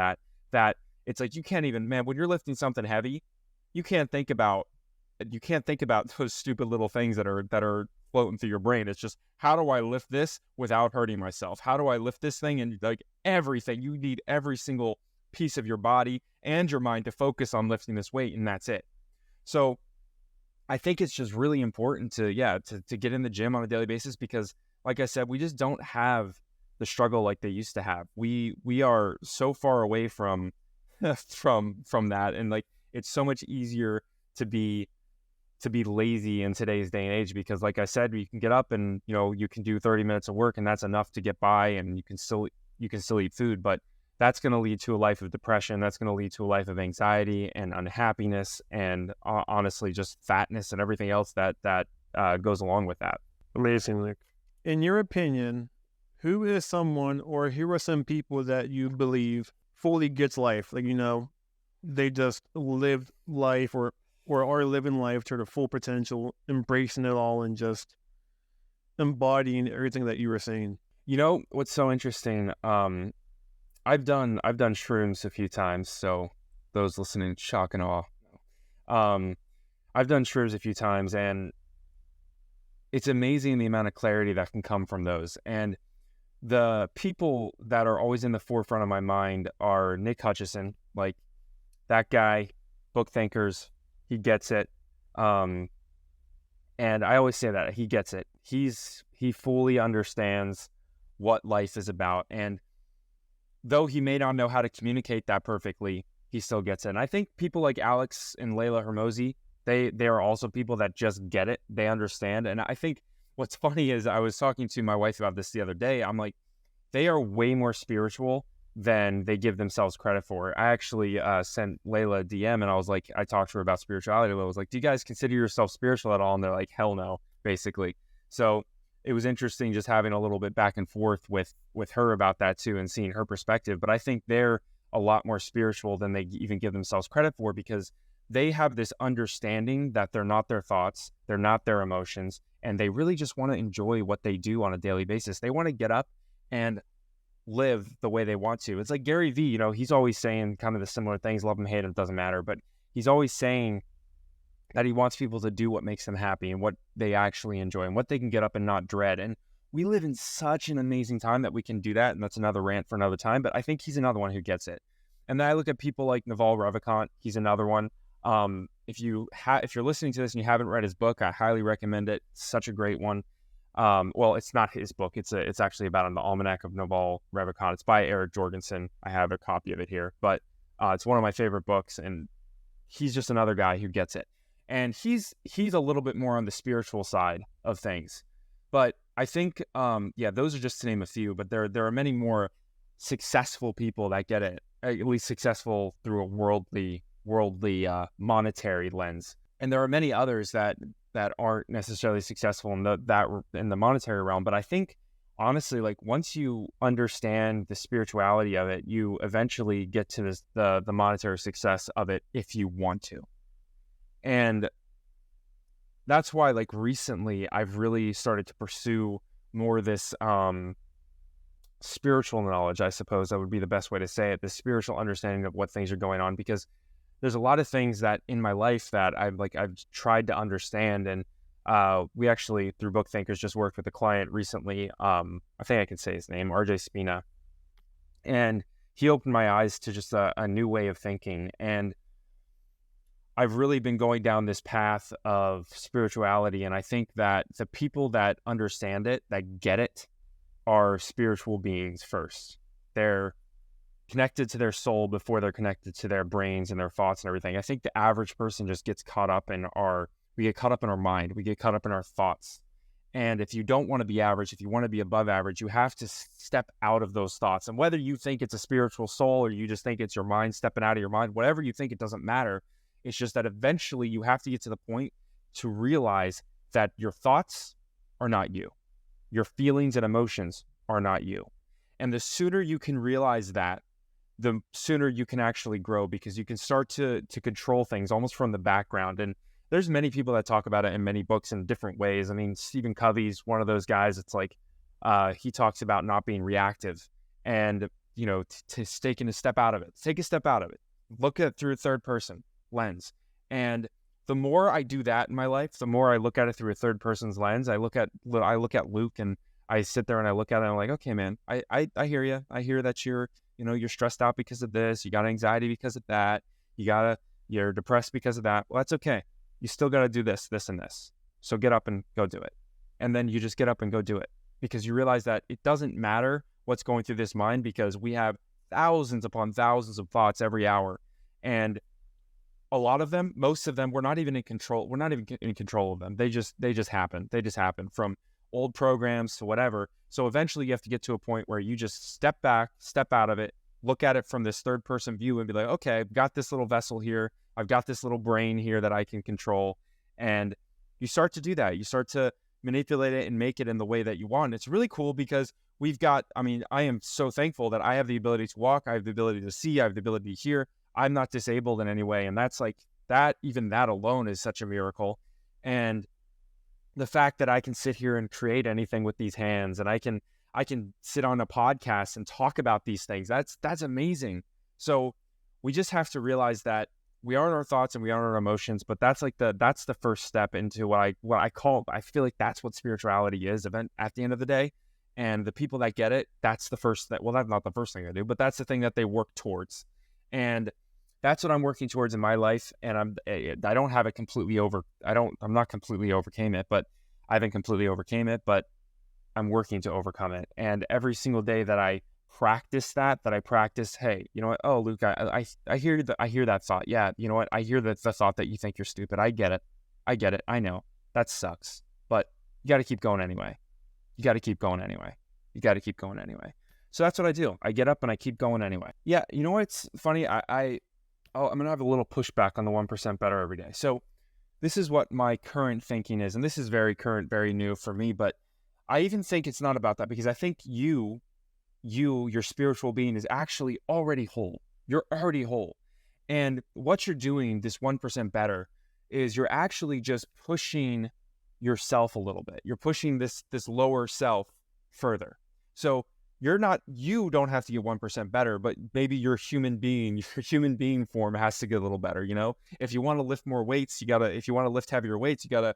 that it's like you can't even, man, when you're lifting something heavy, you can't think about those stupid little things that are floating through your brain. It's just, how do I lift this without hurting myself? How do I lift this thing? And like everything, you need every single piece of your body and your mind to focus on lifting this weight, and that's it. So I think it's just really important to get in the gym on a daily basis, because like I said, we just don't have the struggle like they used to have. We are so far away from from that, and like it's so much easier to be lazy in today's day and age, because like I said, you can get up and you can do 30 minutes of work and that's enough to get by, and you can still eat food, but that's going to lead to a life of depression. That's going to lead to a life of anxiety and unhappiness, and honestly just fatness and everything else that goes along with that. Amazing, Luke. In your opinion, who is someone, or who are some people that you believe fully gets life? Like, they just lived life or are living life to their full potential, embracing it all and just embodying everything that you were saying. What's so interesting? I've done shrooms a few times, so those listening, shock and awe. I've done shrooms a few times, and it's amazing the amount of clarity that can come from those. And the people that are always in the forefront of my mind are Nick Hutchison, like that guy, book thinkers, he gets it. And I always say that he gets it. He fully understands what life is about. And though he may not know how to communicate that perfectly, he still gets it. And I think people like Alex and Layla Hermosi, they are also people that just get it. They understand. And I think what's funny is I was talking to my wife about this the other day. I'm like, they are way more spiritual than they give themselves credit for. I actually sent Layla a DM, and I was like, I talked to her about spirituality. I was like, do you guys consider yourself spiritual at all? And they're like, hell no, basically. So it was interesting just having a little bit back and forth with her about that too, and seeing her perspective. But I think they're a lot more spiritual than they even give themselves credit for, because they have this understanding that they're not their thoughts, they're not their emotions, and they really just want to enjoy what they do on a daily basis. They want to get up and live the way they want to. It's like Gary Vee, he's always saying kind of the similar things, love him, hate him, doesn't matter, but he's always saying that he wants people to do what makes them happy and what they actually enjoy and what they can get up and not dread. And we live in such an amazing time that we can do that, and that's another rant for another time, but I think he's another one who gets it. And then I look at people like Naval Ravikant, he's another one. If you're listening to this and you haven't read his book, I highly recommend it. It's such a great one. Well, it's not his book. It's actually about the Almanac of Naval Ravikant. It's by Eric Jorgensen. I have a copy of it here, but it's one of my favorite books, and he's just another guy who gets it. And he's a little bit more on the spiritual side of things. But I think, those are just to name a few, but there are many more successful people that get it, at least successful through a worldly monetary lens. And there are many others that aren't necessarily successful in the monetary realm. But I think, honestly, like once you understand the spirituality of it, you eventually get to the monetary success of it if you want to. And that's why, like, recently I've really started to pursue more this spiritual knowledge, I suppose that would be the best way to say it, the spiritual understanding of what things are going on, because there's a lot of things that in my life that I've tried to understand. And we actually, through Book Thinkers, just worked with a client recently. I think I can say his name, RJ Spina. And he opened my eyes to just a new way of thinking. And I've really been going down this path of spirituality. And I think that the people that understand it, that get it, are spiritual beings first. They're connected to their soul before they're connected to their brains and their thoughts and everything. I think the average person just gets caught up in we get caught up in our mind. We get caught up in our thoughts. And if you don't want to be average, if you want to be above average, you have to step out of those thoughts. And whether you think it's a spiritual soul or you just think it's your mind stepping out of your mind, whatever you think, it doesn't matter. It's just that eventually you have to get to the point to realize that your thoughts are not you. Your feelings and emotions are not you. And the sooner you can realize that, the sooner you can actually grow, because you can start to control things almost from the background. And there's many people that talk about it in many books in different ways. I mean, Stephen Covey's one of those guys. It's like he talks about not being reactive and, taking a step out of it. Take a step out of it. Look at it through a third person lens. And the more I do that in my life, the more I look at it through a third person's lens. I look at Luke, and I sit there and I look at it and I'm like, okay, man, I hear you. I hear that you're stressed out because of this. You got anxiety because of that. You're depressed because of that. Well, that's okay. You still got to do this, this, and this. So get up and go do it. And then you just get up and go do it, because you realize that it doesn't matter what's going through this mind, because we have thousands upon thousands of thoughts every hour. And a lot of them, most of them, we're not even in control. We're not even in control of them. They just happen. They just happen from old programs to whatever. So eventually you have to get to a point where you just step back, step out of it, look at it from this third person view and be like, okay, I've got this little vessel here. I've got this little brain here that I can control. And you start to do that. You start to manipulate it and make it in the way that you want. It's really cool because I am so thankful that I have the ability to walk. I have the ability to see. I have the ability to hear. I'm not disabled in any way. And that's like that, even that alone is such a miracle. And the fact that I can sit here and create anything with these hands, and I can sit on a podcast and talk about these things. That's amazing. So we just have to realize that we are in our thoughts and we are in our emotions, but that's the first step into what I feel like that's what spirituality is at the end of the day. And the people that get it, that's the first that, well, that's not the first thing they do, but that's the thing that they work towards. And that's what I'm working towards in my life. And I don't have it completely I'm not completely overcame it, but I haven't completely overcame it, but I'm working to overcome it. And every single day that I practice hey, you know what? Oh, Luke, I hear that thought. Yeah. You know what? I hear the thought that you think you're stupid. I get it. I know that sucks, but you got to keep going anyway. You got to keep going anyway. So that's what I do. I get up and I keep going anyway. Yeah. You know what's funny? I'm going to have a little pushback on the 1% better every day. So this is what my current thinking is. And this is very current, very new for me, but I even think it's not about that, because I think your spiritual being is actually already whole. You're already whole. And what you're doing, this 1% better, is you're actually just pushing yourself a little bit. You're pushing this lower self further. So you don't have to get 1% better, but maybe your human being form has to get a little better. If you want to lift more weights, if you want to lift heavier weights, you got to,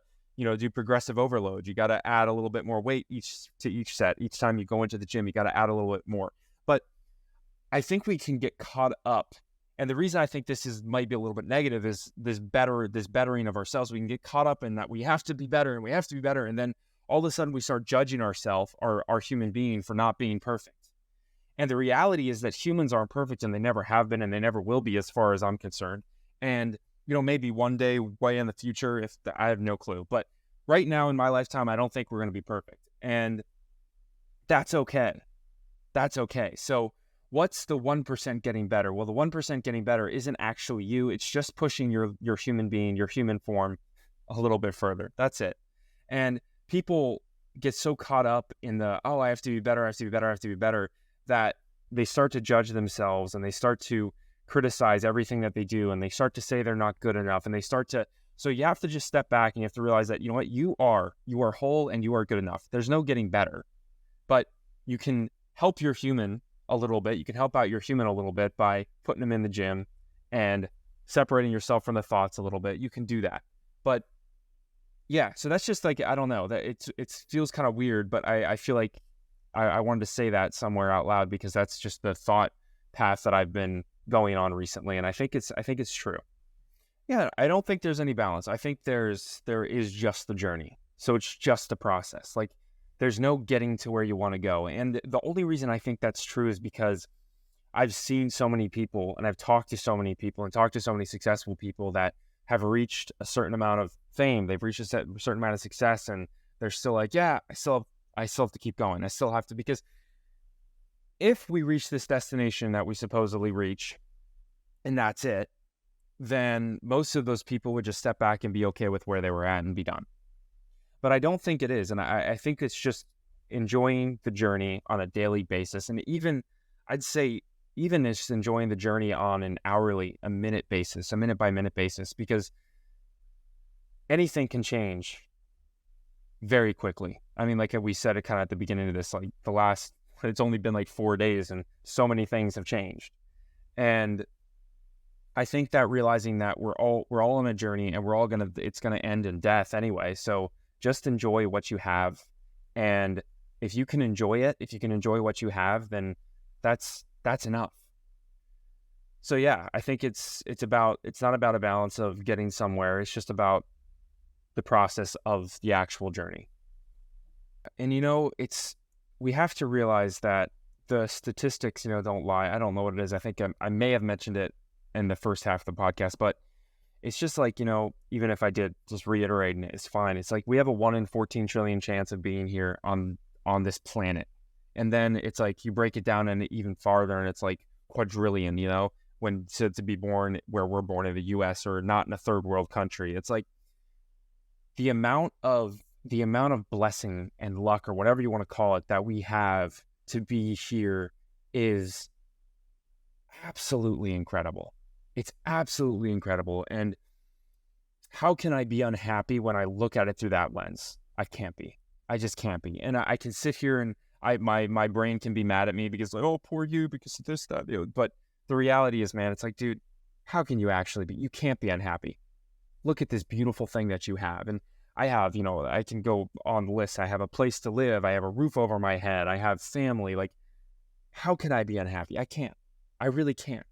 do progressive overload. You got to add a little bit more weight each set. Each time you go into the gym, you got to add a little bit more. But I think we can get caught up. And the reason I think might be a little bit negative is this bettering of ourselves. We can get caught up in that we have to be better and we have to be better. And then all of a sudden we start judging ourselves, our human being, for not being perfect. And the reality is that humans aren't perfect, and they never have been, and they never will be, as far as I'm concerned. And, maybe one day way in the future, I have no clue. But right now in my lifetime, I don't think we're going to be perfect. And that's okay. That's okay. So what's the 1% getting better? Well, the 1% getting better isn't actually you. It's just pushing your human being, your human form a little bit further. That's it. And people get so caught up in I have to be better, that they start to judge themselves, and they start to criticize everything that they do, and they start to say they're not good enough, and so you have to just step back, and you have to realize that, you are whole and you are good enough. There's no getting better, but you can help your human a little bit. You can help out your human a little bit by putting them in the gym and separating yourself from the thoughts a little bit. You can do that. But yeah, so that's just like, I don't know, that it feels kind of weird, but I feel like I wanted to say that somewhere out loud, because that's just the thought path that I've been going on recently, and I think it's true. Yeah, I don't think there's any balance. I think there is just the journey. So it's just a process. Like, there's no getting to where you want to go. And the only reason I think that's true is because I've seen so many people, and I've talked to so many people and talked to so many successful people that have reached a certain amount of fame. They've reached a certain amount of success, and they're still like, yeah, I still have to keep going. I still have to, because if we reach this destination that we supposedly reach, and that's it, then most of those people would just step back and be okay with where they were at and be done. But I don't think it is. And I think it's just enjoying the journey on a daily basis. And even, I'd say, even just enjoying the journey on an hourly, a minute by minute basis, because anything can change very quickly. I mean, like we said it kind of at the beginning of this, like it's only been like 4 days and so many things have changed. And I think that realizing that we're all on a journey, and it's gonna end in death anyway. So just enjoy what you have, and if you can enjoy it, if you can enjoy what you have, then that's enough. So yeah, I think it's not about a balance of getting somewhere. It's just about the process of the actual journey. And we have to realize that the statistics, don't lie. I don't know what it is. I think I may have mentioned it in the first half of the podcast, but it's just like, even if I did, just reiterating it, it's fine. It's like we have a 1 in 14 trillion chance of being here on this planet. And then it's like you break it down and even farther, and it's like quadrillion, when to be born where we're born in the US or not in a third world country. It's like the amount of blessing and luck, or whatever you want to call it, that we have to be here is absolutely incredible. It's absolutely incredible. And how can I be unhappy when I look at it through that lens? I can't be. I just can't be. And I can sit here and my brain can be mad at me because like, oh, poor you, because of this, that. But the reality is, man, it's like, dude, how can you actually be? You can't be unhappy. Look at this beautiful thing that you have. And I have, I can go on the list. I have a place to live. I have a roof over my head. I have family. Like, how can I be unhappy? I can't. I really can't.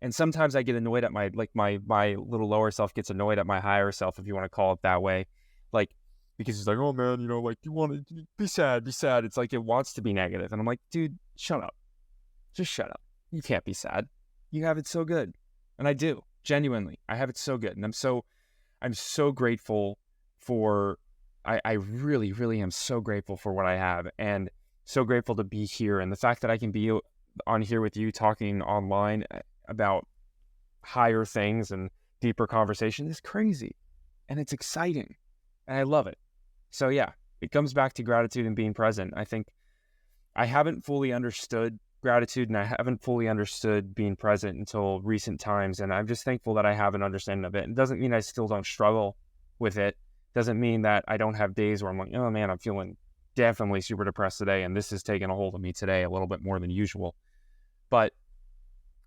And sometimes I get annoyed at my little lower self gets annoyed at my higher self, if you want to call it that way. Like, because it's like, oh man, like, you want to be sad. It's like it wants to be negative. And I'm like, dude, shut up. Just shut up. You can't be sad. You have it so good. And I do. Genuinely. I have it so good. And I'm so grateful for, I really, really am so grateful for what I have, and so grateful to be here. And the fact that I can be on here with you talking online about higher things and deeper conversation is crazy, and it's exciting, and I love it. So yeah, it comes back to gratitude and being present. I think I haven't fully understood gratitude, and I haven't fully understood being present until recent times, and I'm just thankful that I have an understanding of it. It doesn't mean I still don't struggle with it. Doesn't mean that I don't have days where I'm like, oh man, I'm feeling definitely super depressed today, and this is taking a hold of me today a little bit more than usual. But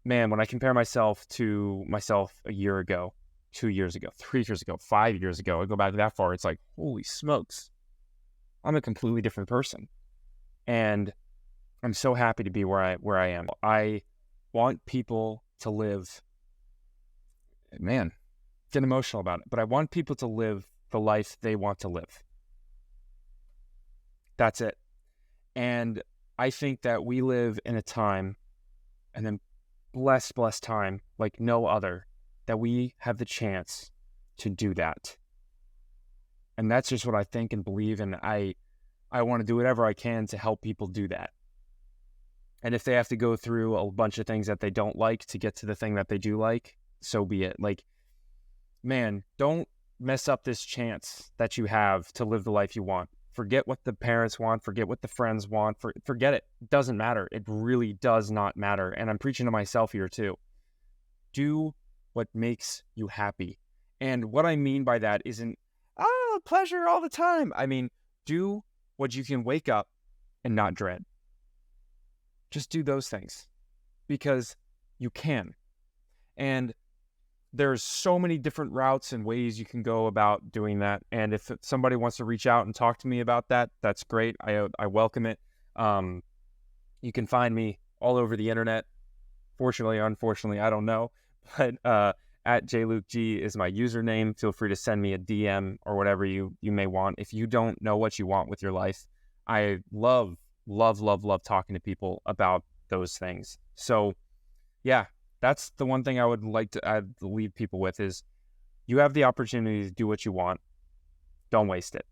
man, when I compare myself to myself a year ago, 2 years ago, 3 years ago, 5 years ago, I go back that far, it's like, holy smokes, I'm a completely different person. And I'm so happy to be where I am. I want people to live, man, get emotional about it, but I want people to live the life they want to live. That's it. And I think that we live in a time, and then blessed time like no other, that we have the chance to do that. And that's just what I think and believe, and I want to do whatever I can to help people do that. And if they have to go through a bunch of things that they don't like to get to the thing that they do like, so be it. Like, man, don't mess up this chance that you have to live the life you want. Forget what the parents want. Forget what the friends want. Forget it. It doesn't matter. It really does not matter. And I'm preaching to myself here too. Do what makes you happy. And what I mean by that isn't, pleasure all the time. I mean, do what you can wake up and not dread. Just do those things, because you can. And there's so many different routes and ways you can go about doing that. And if somebody wants to reach out and talk to me about that, that's great. I welcome it. You can find me all over the internet, Fortunately, unfortunately, I don't know. But at JLukeG is my username. Feel free to send me a DM or whatever you may want. If you don't know what you want with your life, I love talking to people about those things. So yeah, that's the one thing I would like to leave people with is you have the opportunity to do what you want. Don't waste it.